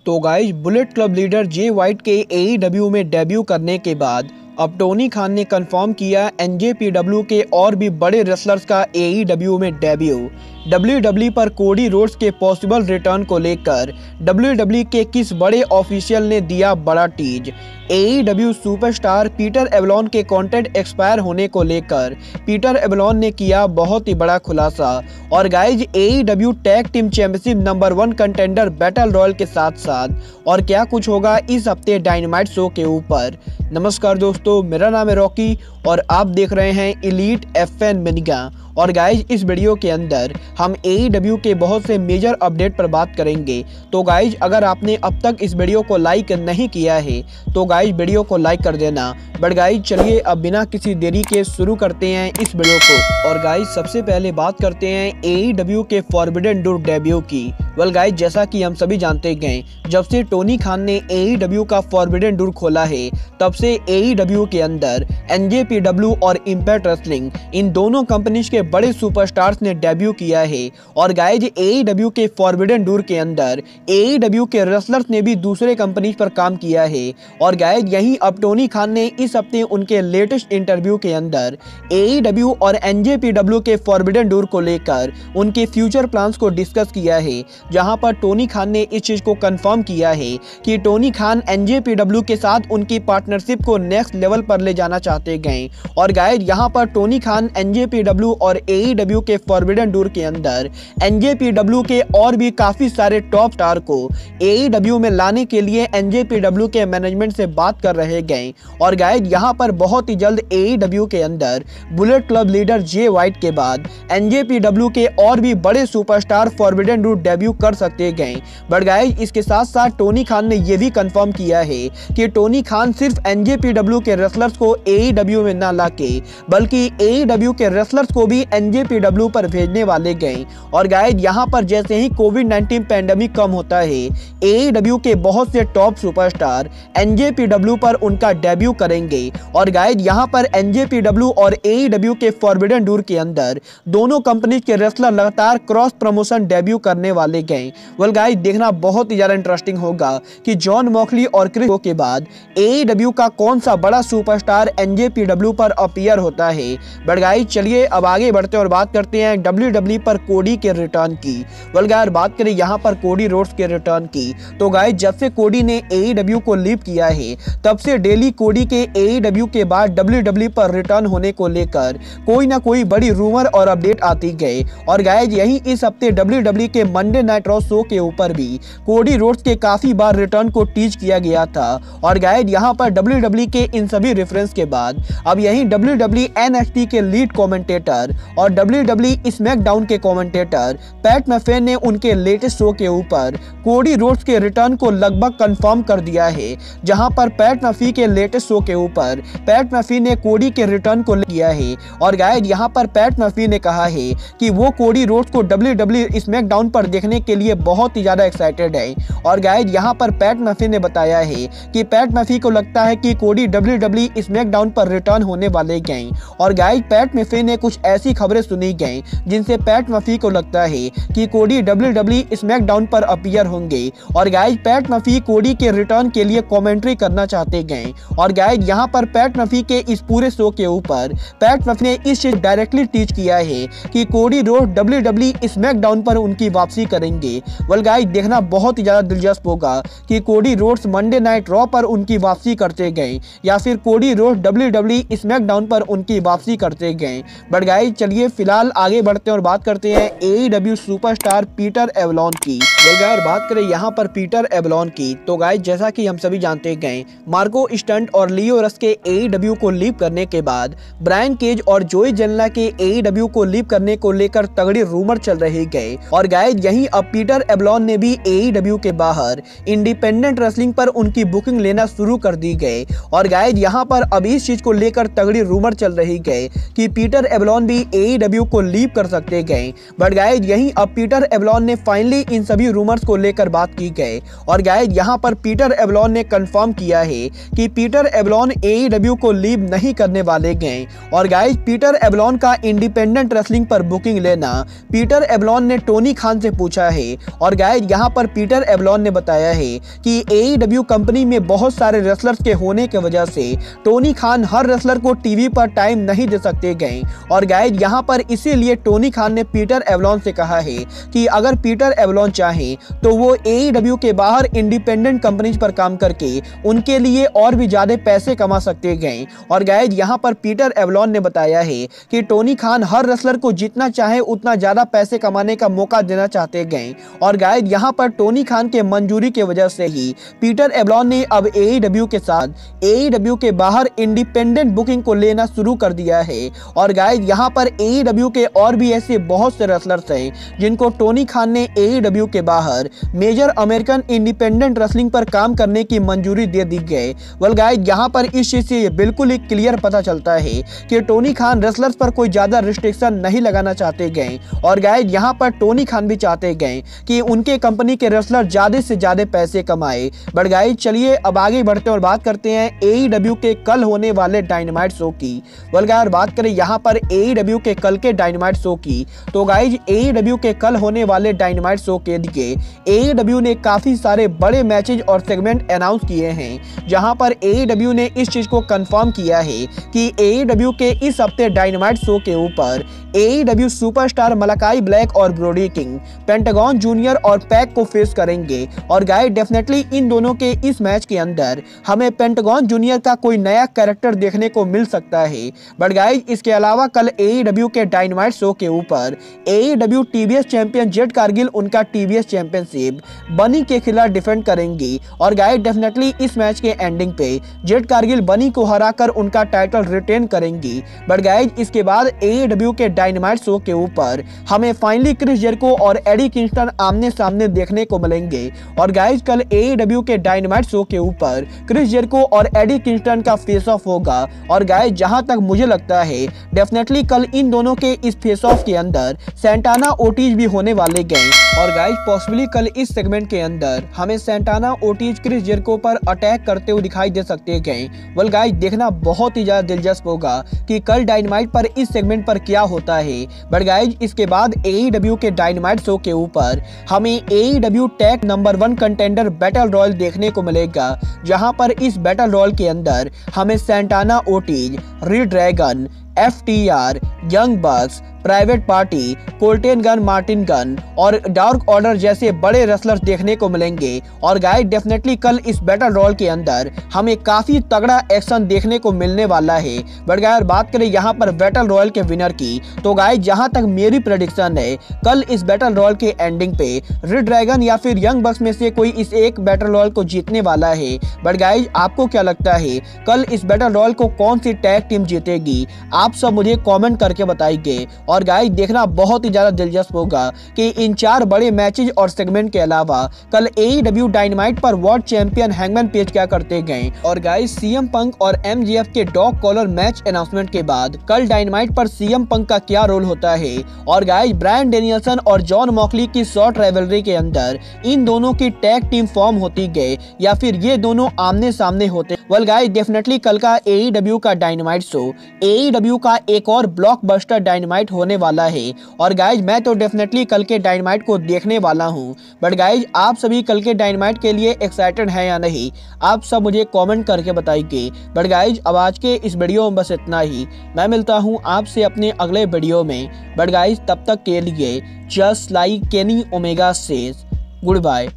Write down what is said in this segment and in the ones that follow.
तो guys bullet club leader जे white के AEW में डेब्यू करने के बाद अब टोनी खान ने कंफर्म किया एनजेपीडब्ल्यू के और भी बड़े रेसलर्स का एईडब्ल्यू में डेब्यू। डब्ल्यूडब्ल्यू पर कोडी रोड्स के पॉसिबल रिटर्न को लेकर डब्ल्यूडब्ल्यू के किस बड़े ऑफिशियल ने दिया बड़ा tease. AEW superstar Peter Avalon के कॉन्ट्रैक्ट एक्सपायर होने को लेकर पीटर एवलॉन ने किया बहुत ही बड़ा खुलासा। और guys AEW tag team championship number 1 contender battle royal के साथ साथ और क्या कुछ होगा इस हफ्ते डायनामाइट शो के ऊपर। नमस्कार दोस्तों, मेरा नाम है रॉकी और आप देख रहे हैं एलीट एफएन मिनिगा। और गाइज इस वीडियो के अंदर हम एईडब्ल्यू के बहुत से मेजर अपडेट पर बात करेंगे। तो गाइज अगर आपने अब तक इस वीडियो को लाइक नहीं किया है तो गाइज वीडियो को लाइक कर देना। बट गाइज चलिए अब बिना किसी देरी के शुरू करते हैं इस वीडियो को। और गाइज सबसे पहले बात करते हैं एईडब्ल्यू के फॉरबिडन डोर डेब्यू की। वेल गाइज जैसा कि हम सभी जानते गए, जब से टोनी खान ने एईडब्ल्यू का फॉरबिडन डोर खोला है तब से एईडब्ल्यू के अंदर एनजेपीडब्ल्यू और इंपैक्ट रेसलिंग इन दोनों कंपनीज के बड़े सुपरस्टार्स ने डेब्यू किया है। और गाइज एईडब्ल्यू के फॉरबिडन डोर के अंदर एईडब्ल्यू के रेसलर्स ने भी दूसरे कंपनीज पर काम किया है। और गाइज यहीं अब टोनी खान ने इस हफ्ते उनके लेटेस्ट इंटरव्यू के अंदर एईडब्ल्यू और एनजेपीडब्ल्यू के फॉरबिडन डोर को लेकर उनके फ्यूचर प्लान्स को डिस्कस किया है, जहां पर टोनी खान ने इस चीज को कंफर्म किया है कि टोनी खान एनजेपीडब्ल्यू के साथ उनकी पार्टनरशिप को नेक्स्ट लेवल पर ले जाना चाहते गए। और गाइज यहां पर टोनी खान एनजेपीडब्ल्यू और एईडब्ल्यू के फॉरबिडन डोर के अंदर एनजेपीडब्ल्यू के और भी काफी सारे टॉप स्टार को एईडब्ल्यू में लाने के लिए एनजेपीडब्ल्यू के मैनेजमेंट से बात कर रहे गए। और गाइज यहां पर बहुत ही जल्द एईडब्ल्यू के अंदर बुलेट क्लब लीडर जे वाइट के बाद एनजेपीडब्ल्यू के और भी बड़े सुपरस्टार फॉरबिडन डोर डेब्यू कर सकते गए। बट गाइज इसके साथ साथ टोनी खान ने यह भी कंफर्म किया है कि टोनी खान सिर्फ एनजेपीडब्ल्यू के रेसलर्स को एईडब्ल्यू में ना लाके बल्कि एईडब्ल्यू के रेसलर्स को भी एनजेपीडब्ल्यू पर भेजने वाले गए। और गाइज यहां पर जैसे ही कोविड-19 पैंडेमिक कम होता है एईडब्ल्यू के बहुत से टॉप सुपरस्टार एनजेपीडब्ल्यू पर उनका डेब्यू करेंगे। और गाइज यहां पर एनजेपीडब्ल्यू और एईडब्ल्यू के फॉरबिडन डोर के अंदर दोनों कंपनी के रेसलर लगातार क्रॉस प्रमोशन डेब्यू करने वाले गए। वेल गाइज देखना बहुत ही ज्यादा इंटरेस्टिंग होगा कि जॉन मॉक्सली और क्रिस के बाद एईडब्ल्यू का कौन सा बड़ा सुपरस्टार एनजेपीडब्ल्यू पर अपीयर होता है। बट गाइज चलिए अब आगे बढ़ते हैं और बात करते हैं डब्ल्यूडब्ल्यू पर कोडी के रिटर्न की। वेल गाइज बात करें यहाँ पर कोडी रोड्स के रिटर्न की तो गाइज जब से कोडी ने एईडब्ल्यू को लीव किया है तब से डेली कोडी के एईडब्ल्यू के बाद डब्ल्यूडब्ल्यू पर रिटर्न होने को लेकर कोई ना कोई बड़ी रूमर और अपडेट आती गए। और गाइज यही इस हफ्ते डब्ल्यूडब्ल्यू के मंडे नाइट रॉ शो के ऊपर भी कोडी रोड्स के काफी बार रिटर्न को टीज किया गया था। और गाइज यहाँ पर डब्ल्यूडब्ल्यू के इन सभी रेफरेंस के बाद अब यही डब्ल्यूडब्ल्यू एनएक्सटी के लीड कमेंटेटर और डब्ल्यूडब्ल्यू स्मैकडाउन के कमेंटेटर पैट मैफे ने उनके लेटेस्ट शो के ऊपर कोडी रोड्स के रिटर्न को लगभग कंफर्म कर दिया है। जहां पर पैट मैफी के लेटेस्ट शो के ऊपर पैट मैफी ने कोडी के रिटर्न को किया है। और गाइज यहां पर पैट मैफी ने कहा है कि वो कोडी रोड्स को डब्ल्यूडब्ल्यू स्मैकडाउन पर देखने के लिए बहुत ही ज्यादा एक्साइटेड है। और गाइज यहां पर पैट मैफी ने बताया है कि पैट मैफी को लगता है कि कोडी डब्ल्यूडब्ल्यू स्मैकडाउन पर रिटर्न होने वाले गए। और गाइज पैट मैफी ने कुछ ऐसी खबरें सुनी गई जिनसे पैट मैफी को लगता है कि कोडी डब्ल्यूडब्ल्यू स्मैकडाउन पर अपीयर होंगे। और गाइज पैट मैफी कोडी के रिटर्न के लिए कमेंट्री करना चाहते गए। और गाइज यहां पर पैट मैफी के इस पूरे शो के ऊपर पैट मैफी ने इस चीज डायरेक्टली टीच किया है कि कोडी रोड्स डब्ल्यूडब्ल्यू स्मैकडाउन पर उनकी वापसी करेंगे। वेल गाइज देखना बहुत ही ज्यादा दिलचस्प होगा कि Cody Rhodes Monday night raw पर उनकी वापसी करते गए या फिर कोडी रोड्स डब्ल्यूडब्ल्यू स्मैकडाउन पर उनकी वापसी करते गए। बट गाइज चलिए फिलहाल आगे बढ़ते हैं और बात करते हैं एईडब्ल्यू सुपरस्टार पीटर एवलॉन की। वेल गाइज बात करें यहाँ पर पीटर एवलॉन की तो गाइज जैसा कि हम सभी जानते गए मार्को स्टंट और लियो रस के एईडब्ल्यू को लीव करने के बाद ब्रायन केज और जोई जेलना के एईडब्ल्यू को लीव करने को लेकर तगड़ी रूमर चल रहे गए। और गाइज यहीं अब पीटर एवलॉन ने भी एईडब्ल्यू के बाहर इंडिपेंडेंट रेसलिंग पर उनकी बुकिंग लेना शुरू कर दी गए। और गाइज यहाँ पर अब इस चीज को लेकर तगड़ी रूमर चल रही गए कि पीटर एवलॉन भी एईडब्ल्यू को लीव कर सकते गए। बट गाइज यहीं अब पीटर एवलॉन ने फाइनली इन सभी रूमर्स को लेकर बात की गए। और गाइज यहाँ पर पीटर एवलॉन ने कंफर्म किया है कि पीटर एवलॉन एईडब्ल्यू को लीव नहीं करने वाले गए। और गाइज पीटर एवलॉन का इंडिपेंडेंट रेसलिंग पर बुकिंग लेना पीटर एवलॉन ने टोनी खान से पूछा है। और गाइज यहाँ पर पीटर एवलॉन ने बताया है कि AEW कंपनी में बहुत सारे रेसलर्स के होने की वजह से टोनी खान हर रेसलर को टीवी पर टाइम नहीं दे सकते गए। और गाइज यहाँ पर इसीलिए टोनी खान ने पीटर एवलॉन से कहा है कि अगर पीटर एवलॉन चाहे तो वो AEW के बाहर इंडिपेंडेंट कंपनीज पर काम करके उनके लिए और भी ज्यादा पैसे कमा सकते गए। और गाइज यहाँ पर पीटर एवलॉन ने बताया है कि टोनी खान हर रेसलर को जितना चाहे उतना ज्यादा पैसे कमाने का मौका देना चाहते गए। और गाइज यहाँ पर टोनी खान के मंजूरी की वजह से ही पीटर एवलॉन ने अब AEW के साथ AEW के बाहर इंडिपेंडेंट बुकिंग को लेना शुरू कर दिया है। और गाइज यहाँ पर AEW के और भी ऐसे बहुत से रेसलर्स हैं जिनको टोनी खान ने AEW के बाहर मेजर अमेरिकन इंडिपेंडेंट रेसलिंग पर काम करने की मंजूरी दे दी गई। वेल गाइज यहाँ पर इस चीज से बिल्कुल ही क्लियर पता चलता है कि टोनी खान रेसलर्स पर कोई ज्यादा रिस्ट्रिक्शन नहीं लगाना चाहते गए। और गाइज यहाँ पर टोनी खान भी चाहते गए कि उनके कंपनी के रेसलर ज्यादा से ज्यादा पैसे कमाए। बट गाइज चलिए अब आगे बढ़ते हैं और बात करते हैं AEW के कल होने वाले डायनामाइट शो की। वेल गाइज बात करें यहाँ पर AEW के कल के डायनामाइट शो की, तो गाइज AEW के कल होने वाले डायनामाइट शो के लिए AEW ने काफी सारे बड़े मैचेज और सेगमेंट अनाउंस किए हैं, जहां पर AEW ने इस चीज को कंफर्म किया है कि AEW के इस हफ्ते डायनामाइट शो के ऊपर AEW सुपरस्टार मलाकाई ब्लैक और ब्रोडी किंग पेंटागन जूनियर और पैक को फेस करेंगे। और गाइस डेफिनेटली इन दोनों के इस मैच के अंदर हमें पेंटागन जूनियर का कोई नया कैरेक्टर देखने को मिल सकता है। बट गाइस इसके अलावा कल AEW के डायनामाइट शो के ऊपर AEW TBS champion Jade Cargill उनका TBS चैंपियनशिप बनी के खिलाफ डिफेंड करेंगी। और गाइस डेफिनेटली इस मैच के एंडिंग पे जेड कारगिल बनी को हराकर उनका टाइटल रिटेन करेंगी। बट गाइस इसके बाद AEW के डायनामाइट शो के ऊपर हमें फाइनली क्रिस जेरिको और एडी किंगस्टन आमने सामने देखने को मिलेंगे। और गाइस कल AEW के डायनामाइट शो के ऊपर क्रिस जेरिको और एडी किंगस्टन का फेस ऑफ होगा। और गाइस जहां तक मुझे लगता है डेफिनेटली कल इन दोनों के इस फेस ऑफ के अंदर सैंटाना ओटीज भी होने वाले गए। और गाइस पॉसिबली कल इस सेगमेंट के अंदर हमें सैंटाना ओटीज क्रिस जेरिको पर अटैक करते हुए दिखाई दे सकते गए। वेल गाइस देखना बहुत ही ज्यादा दिलचस्प होगा कि कल डायनामाइट पर इस सेगमेंट पर क्या होता है। बट गाइस इसके बाद AEW के डायनामाइट शो के ऊपर हमें AEW tag number 1 contender battle royal देखने को मिलेगा, जहां पर इस बैटल रॉयल के अंदर हमें Santana Ortiz, Red Dragon, FTR, Young Bucks, Private Party, Colten Gunn, Martin Gunn और डार्क ऑर्डर जैसे बड़े रेसलर्स देखने को मिलेंगे। और गाइस डेफिनेटली कल इस बैटल रॉयल के अंदर हमें काफी तगड़ा एक्शन देखने को मिलने वाला है। बट गाइस बात करें यहाँ पर बैटल रॉयल के विनर की, तो गाइस जहां तक मेरी प्रेडिक्शन है कल इस बैटल रॉयल के एंडिंग पे रेड ड्रैगन या फिर यंग बक्स में से कोई इस एक बैटल रॉयल को जीतने वाला है। बट गाइस आपको क्या लगता है कल इस बैटल रॉयल को कौन सी टैग टीम जीतेगी? आप सब मुझे कमेंट करके बताइए। और गाइस देखना बहुत ही ज्यादा दिलचस्प होगा कि इन 4 बड़े मैचेज और सेगमेंट के अलावा कल AEW डायनामाइट पर वर्ल्ड चैंपियन हैंगमैन पेज क्या करते गए। और गाइस CM पंक और MJF के डॉग कॉलर मैच अनाउंसमेंट के बाद कल डायनामाइट पर CM पंक का क्या रोल होता है। और गाइस ब्रायन डेनियल्सन और जॉन मॉक्सली की शॉर्ट राइवलरी के अंदर इन दोनों की टैग टीम फॉर्म होती गए या फिर ये दोनों आमने सामने होते। वेल गाइस डेफिनेटली कल का AEW का डायनामाइट शो AEW का एक और ब्लॉकबस्टर डायनामाइट होने वाला है। और गाइज मैं तो डेफिनेटली कल के डायनामाइट को देखने वाला हूं। बट गाइज आप सभी कल के डायनामाइट के लिए एक्साइटेड हैं या नहीं, आप सब मुझे कमेंट करके बताइए। बट गाइज अब आज के इस वीडियो में बस इतना ही। मैं मिलता हूं आपसे अपने अगले वीडियो में। बट गाइज तब तक के लिए just like Kenny Omega says goodbye,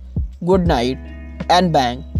good night and bang.